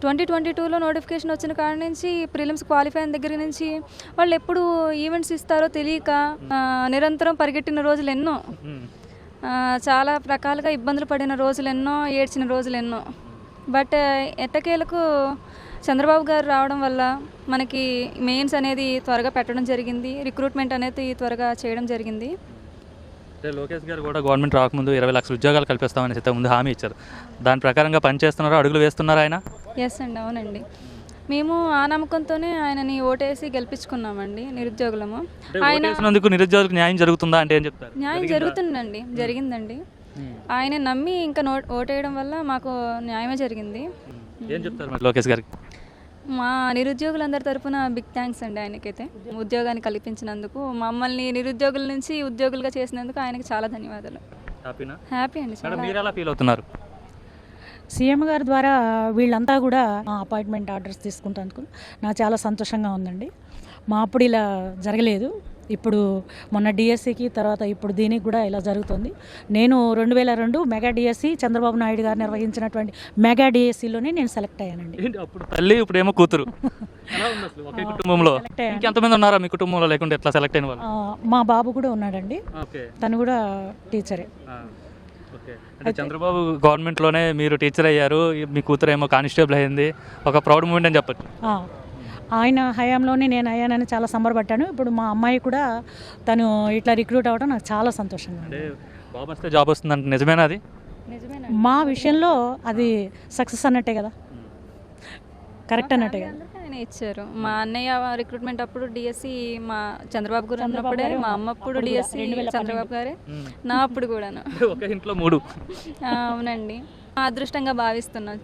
2022లో notification వచ్చిన కాడ నుంచి ప్రిలిమ్స్ క్వాలిఫై అయిన దగ్గర నుంచి వాళ్ళు ఎప్పుడు ఈవెంట్స్ ఇస్తారో తెలియక నిరంతరం పరిగెట్టిన రోజులు ఎన్నో, చాలా రకాలుగా ఇబ్బందులు పడిన రోజులు ఎన్నో, ఏడ్చిన రోజులు ఎన్నో. బట్ ఎట్టకేలకు చంద్రబాబు గారు రావడం వల్ల మనకి మెయిన్స్ అనేది త్వరగా పెట్టడం జరిగింది, రిక్రూట్మెంట్ అనేది త్వరగా చేయడం జరిగింది. అంటే లోకేష్ గారు కూడా గవర్నమెంట్ రాకముందు 20 లక్షల ఉద్యోగాలు కల్పిస్తామని అయితే ముందు హామీ ఇచ్చారు. దాని ప్రకారంగా పనిచేస్తున్నారు, అడుగులు వేస్తున్నారు ఆయన? ఎస్ అండి, అవునండి. మేము ఆ నమ్మకంతోనే ఆయనని ఓటేసి గెలిపించుకున్నామండి నిరుద్యోగులము. ఆయన నిరుద్యోగులకు న్యాయం జరుగుతుందా అంటే ఏం చెప్తారు? న్యాయం జరుగుతుందండి, జరిగిందండి. ఆయన నమ్మి ఇంకా ఓటేయడం వల్ల మాకు న్యాయమే జరిగింది. ఏం చెప్తారు మరి లోకేష్ గారికి? మా నిరుద్యోగులందరి తరఫున బిగ్ థ్యాంక్స్ అండి ఆయనకైతే. ఉద్యోగాన్ని కల్పించినందుకు, మమ్మల్ని నిరుద్యోగుల నుంచి ఉద్యోగులుగా చేసినందుకు ఆయనకి చాలా ధన్యవాదాలు. హ్యాపీ అండి. మీరు ఎలా ఫీల్ అవుతున్నారు? సీఎం గారి ద్వారా వీళ్ళంతా కూడా అపాయింట్మెంట్ ఆర్డర్స్ తీసుకుంటాను, నాకు చాలా సంతోషంగా ఉందండి. మా అప్పుడు ఇలా జరగలేదు, ఇప్పుడు మొన్న డిఎస్సికి తర్వాత ఇప్పుడు దీనికి కూడా ఇలా జరుగుతుంది. నేను 2002 మెగా డిఎస్సి చంద్రబాబు నాయుడు గారు నిర్వహించినటువంటి మెగా డిఎస్సిలోనే నేను సెలెక్ట్ అయ్యానండి. అప్పుడు తల్లి, ఇప్పుడు ఏమో కూతురు. ఒకే కుటుంబంలో ఎంతమంది ఉన్నారా మీ కుటుంబంలో? లేకుంటే ఎట్లా సెలెక్ట్ అయిన వాళ్ళు? మా బాబు కూడా ఉన్నాడండి, తను కూడా టీచరే. అంటే చంద్రబాబు గవర్నమెంట్లోనే మీరు టీచర్ అయ్యారు, మీ కూతురు ఏమో కానిస్టేబుల్ అయింది, ఒక ప్రౌడ్ మూమెంట్ అని చెప్పచ్చు. ఆయన హయాంలోనే నేను అయ్యానని చాలా సంబరపడ్డాను. ఇప్పుడు మా అమ్మాయి కూడా తను ఇట్లా రిక్రూట్ అవ్వడం నాకు చాలా సంతోషంగా ఉంది. బాబు వస్తే జాబ్ వస్తుందంటే నిజమేనా అది? మా విషయంలో అది సక్సెస్ అన్నట్టే కదా, కరెక్ట్ అన్నట్టే కదా. ఆయన ఇచ్చారు. మా అన్నయ్య రిక్రూట్మెంట్ అప్పుడు డిఎస్సి మా చంద్రబాబు గారు అన్నప్పుడే, మా అమ్మ అప్పుడు డిఎస్సి చంద్రబాబు గారే, నా అప్పుడు కూడాను. ఒక ఇంట్లో 3. అవునండి, అదృష్టంగా భావిస్తున్నాను.